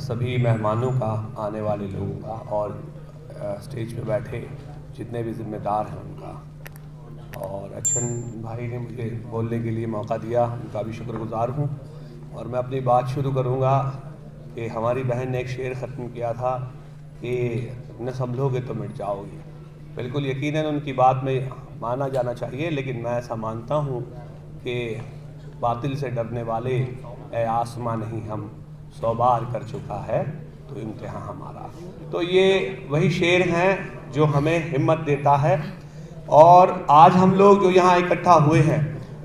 सभी मेहमानों का, आने वाले लोगों का और स्टेज पे बैठे जितने भी ज़िम्मेदार हैं उनका, और अच्छन भाई ने मुझे बोलने के लिए मौका दिया, उनका भी शुक्रगुजार हूँ। और मैं अपनी बात शुरू करूँगा कि हमारी बहन ने एक शेर ख़त्म किया था कि न संभलोगे तो मिट जाओगे। बिल्कुल यकीनन उनकी बात में माना जाना चाहिए, लेकिन मैं ऐसा मानता हूँ कि बातिल से डरने वाले ए आसमां नहीं हम 100 बार कर चुका है तो इम्तिहान हमारा। तो ये वही शेर हैं जो हमें हिम्मत देता है। और आज हम लोग जो यहाँ इकट्ठा हुए हैं,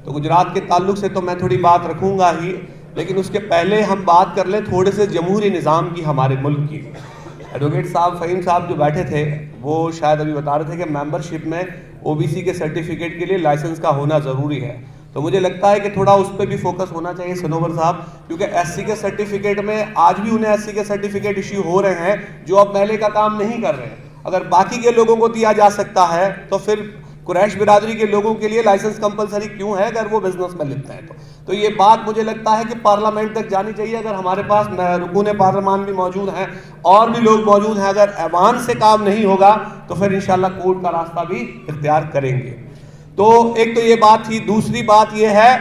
तो गुजरात के ताल्लुक़ से तो मैं थोड़ी बात रखूँगा ही, लेकिन उसके पहले हम बात कर लें थोड़े से जमहूरी निज़ाम की हमारे मुल्क की। एडवोकेट साहब, फ़हीम साहब जो बैठे थे, वो शायद अभी बता रहे थे कि मेंबरशिप में ओबीसी के सर्टिफिकेट के लिए लाइसेंस का होना ज़रूरी है। तो मुझे लगता है कि थोड़ा उस पर भी फोकस होना चाहिए सनोवर साहब, क्योंकि एससी के सर्टिफिकेट में आज भी उन्हें एससी के सर्टिफिकेट इश्यू हो रहे हैं जो अब पहले का काम नहीं कर रहे हैं। अगर बाकी के लोगों को दिया जा सकता है तो फिर कुरैश बिरादरी के लोगों के लिए लाइसेंस कंपलसरी क्यों है अगर वो बिजनेस में लिखते हैं तो ये बात मुझे लगता है कि पार्लियामेंट तक जानी चाहिए। अगर हमारे पास रुकून पार्लियामान भी मौजूद हैं और भी लोग मौजूद हैं, अगर ऐवान से काम नहीं होगा तो फिर इंशाल्लाह कोर्ट का रास्ता भी इख्तियार करेंगे। तो एक तो ये बात थी। दूसरी बात ये है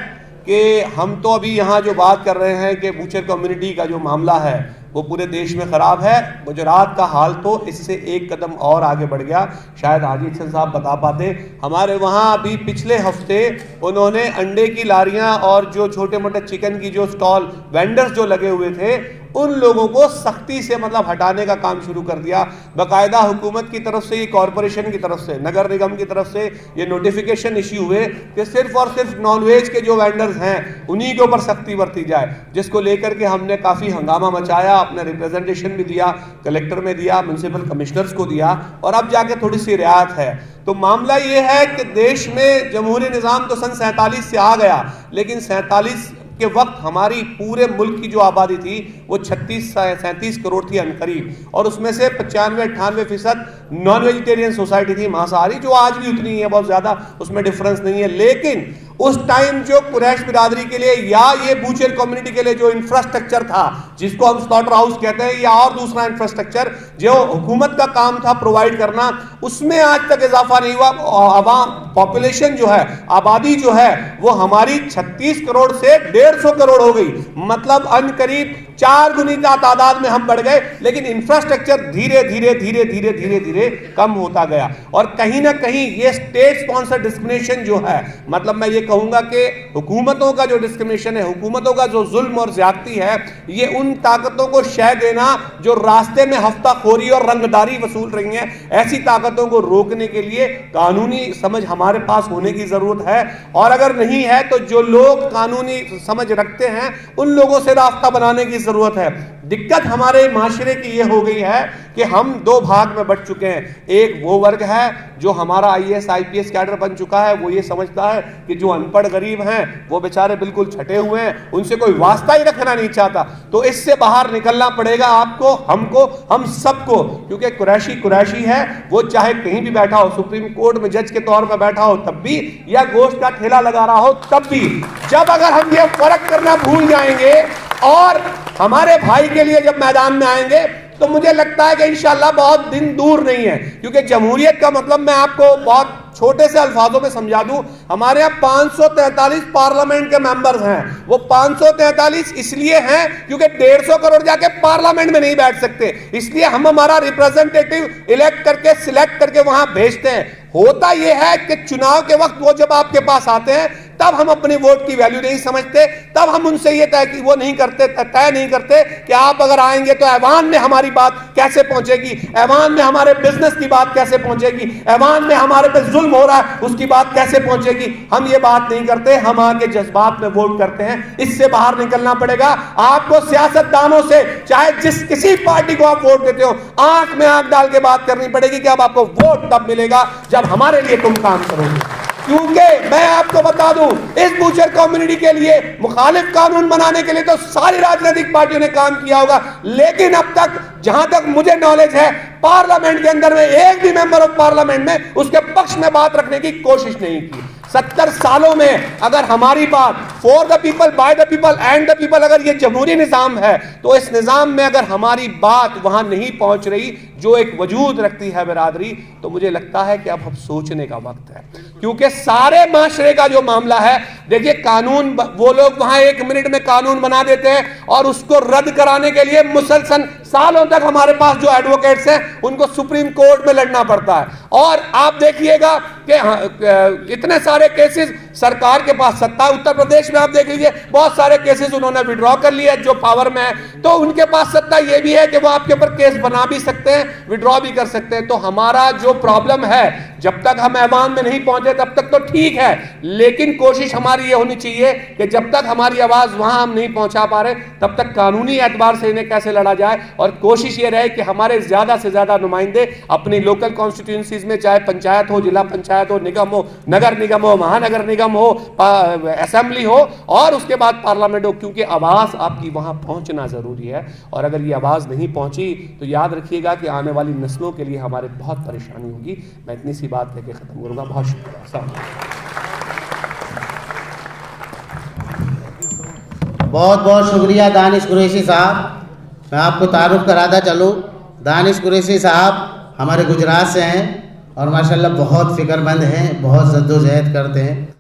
कि हम तो अभी यहाँ जो बात कर रहे हैं कि बूचर कम्युनिटी का जो मामला है वो पूरे देश में ख़राब है। गुजरात का हाल तो इससे एक कदम और आगे बढ़ गया। शायद हाजी अहसन साहब बता पाते, हमारे वहाँ अभी पिछले हफ्ते उन्होंने अंडे की लारियाँ और जो छोटे मोटे चिकन की जो स्टॉल वेंडर्स जो लगे हुए थे उन लोगों को सख्ती से मतलब हटाने का काम शुरू कर दिया। बाकायदा हुकूमत की तरफ से, ये कॉरपोरेशन की तरफ से, नगर निगम की तरफ से ये नोटिफिकेशन इश्यू हुए कि सिर्फ और सिर्फ नॉनवेज के जो वेंडर्स हैं उन्हीं के ऊपर सख्ती बरती जाए, जिसको लेकर के हमने काफ़ी हंगामा मचाया, अपने रिप्रेजेंटेशन भी दिया, कलेक्टर में दिया, म्यूनसिपल कमिश्नर्स को दिया, और अब जाके थोड़ी सी रियायत है। तो मामला ये है कि देश में जमहूरी निज़ाम तो सन 47 से आ गया, लेकिन 47 के वक्त हमारी पूरे मुल्क की जो आबादी थी वो 36-37 करोड़ थी अनकरीब, और उसमें से 95-98% नॉन वेजिटेरियन सोसाइटी थी, मांसाहारी, जो आज भी उतनी है, बहुत ज़्यादा उसमें डिफरेंस नहीं है। लेकिन उस टाइम जो कुरैश बिरादरी के लिए या ये बूचर कम्युनिटी के लिए जो इंफ्रास्ट्रक्चर था, जिसको हम स्लॉटर हाउस कहते हैं, या और दूसरा इंफ्रास्ट्रक्चर जो हुकूमत का काम था प्रोवाइड करना, उसमें आज तक इजाफा नहीं हुआ। आवाम पॉपुलेशन जो है, आबादी जो है, वो हमारी 36 करोड़ से 150 करोड़ हो गई, मतलब अनकरीब 4 गुनी तादाद में हम बढ़ गए। लेकिन इंफ्रास्ट्रक्चर धीरे धीरे धीरे धीरे धीरे धीरे कम होता गया। और कहीं ना कहीं ये स्टेट स्पॉन्सर डिस्क्रिमिनेशन जो है, मतलब मैं ये कहूंगा कि हुकूमतों का जो डिस्क्रिमिनेशन है, हुकूमतों का जो जुल्म और ज्यादती है, ये उन ताकतों को शह देना जो रास्ते में हफ्ताखोरी और रंगदारी वसूल रही हैं, ऐसी ताकतों को रोकने के लिए कानूनी समझ हमारे पास होने की जरूरत है। और अगर नहीं है तो जो लोग कानूनी समझ रखते हैं उन लोगों से रास्ता बनाने की जरूरत है। दिक्कत हमारे माशरे की ये हो गई है कि हम 2 भाग में बट चुके हैं। एक वो वर्ग है जो हमारा IAS IPS कैडर बन चुका है, वो ये समझता है कि जो अनपढ़ गरीब हैं वो बेचारे बिल्कुल छटे हुए हैं, उनसे कोई वास्ता ही रखना नहीं चाहता। तो इससे बाहर निकलना पड़ेगा आपको, हमको, हम सबको, क्योंकि कुरैशी है, वो चाहे कहीं भी बैठा हो, सुप्रीम कोर्ट में जज के तौर पर बैठा हो तब भी, या गोश्त का ठेला लगा रहा हो तब भी। जब अगर हम ये फर्क करना भूल जाएंगे और हमारे भाई के लिए जब मैदान में आएंगे तो मुझे लगता है कि इंशाल्लाह बहुत दिन दूर नहीं है। क्योंकि जमहूरियत का मतलब मैं आपको बहुत छोटे से अल्फाजों में समझा दूं, हमारे यहाँ 543 पार्लियामेंट के मेंबर्स हैं। वो 543 इसलिए हैं क्योंकि 150 करोड़ जाके पार्लियामेंट में नहीं बैठ सकते, इसलिए हम हमारा रिप्रेजेंटेटिव इलेक्ट करके, सिलेक्ट करके वहां भेजते हैं। होता यह है कि चुनाव के वक्त वो जब आपके पास आते हैं तब हम अपने वोट की वैल्यू नहीं समझते, तब हम उनसे ये तय नहीं करते कि आप अगर आएंगे तो ऐवान में हमारी बात कैसे पहुंचेगी, ऐवान में हमारे बिजनेस की बात कैसे पहुंचेगी, ऐवान में हमारे पे जुल्म हो रहा है उसकी बात कैसे पहुंचेगी। हम ये बात नहीं करते, हम आके जज्बात में वोट करते हैं। इससे बाहर निकलना पड़ेगा आपको। सियासतदानों से, चाहे जिस किसी पार्टी को आप वोट देते हो, आंख में आंख डाल के बात करनी पड़ेगी कि अब आपको वोट तब मिलेगा जब हमारे लिए तुम काम करोगे। क्योंकि मैं आपको बता दूं, इस बूचर कम्युनिटी के लिए मुखालिफ कानून बनाने के लिए तो सारी राजनीतिक पार्टियों ने काम किया होगा, लेकिन अब तक जहां तक मुझे नॉलेज है पार्लियामेंट के अंदर में एक भी मेंबर ऑफ पार्लियामेंट ने उसके पक्ष में बात रखने की कोशिश नहीं की। 70 सालों में अगर हमारी बात for the people, by the people and the people, अगर ये जमहूरी निज़ाम है, तो इस निज़ाम में अगर हमारी बात वहां नहीं पहुंच रही जो एक वजूद रखती है बिरादरी, तो मुझे लगता है कि अब हम सोचने का वक्त है। क्योंकि सारे माशरे का जो मामला है, देखिए कानून, वो लोग वहां 1 मिनट में कानून बना देते हैं और उसको रद्द कराने के लिए मुसलसल सालों तक हमारे पास जो एडवोकेट्स हैं उनको सुप्रीम कोर्ट में लड़ना पड़ता है। और आप देखिएगा कि इतने सारे केसेस सरकार के पास सत्ता, उत्तर प्रदेश में आप देख लीजिए बहुत सारे केसेस उन्होंने विड्रॉ कर लिए जो पावर में है, तो उनके पास सत्ता यह भी है कि वो आपके ऊपर केस बना भी सकते हैं, विड्रॉ भी कर सकते हैं। तो हमारा जो प्रॉब्लम है, जब तक हम ऐवान में नहीं पहुंचे तब तक तो ठीक है, लेकिन कोशिश हमारी ये होनी चाहिए कि जब तक हमारी आवाज वहां हम नहीं पहुंचा पा रहे तब तक कानूनी एतबार से इन्हें कैसे लड़ा जाए। और कोशिश ये रहे कि हमारे ज्यादा से ज्यादा नुमाइंदे अपनी लोकल कॉन्स्टिट्यूंसीज में, चाहे पंचायत हो, जिला पंचायत हो, निगम हो, नगर निगम हो, महानगर निगम हो, असेंबली हो और उसके बाद पार्लियामेंट हो, क्योंकि आवाज आपकी वहां पहुंचना जरूरी है। और अगर ये आवाज नहीं पहुंची तो याद रखिएगा कि आने वाली नस्लों के लिए हमारे बहुत परेशानी होगी। मैं इतनी सी बात लेके खत्म करूंगा। बहुत शुक्रिया। बहुत बहुत शुक्रिया दानिश कुरैशी साहब। मैं आपको तारुफ कराता चलूँ, दानिश कुरैशी साहब हमारे गुजरात से हैं और माशाल्लाह बहुत फ़िक्रमंद हैं, बहुत जद्दोजहद करते हैं।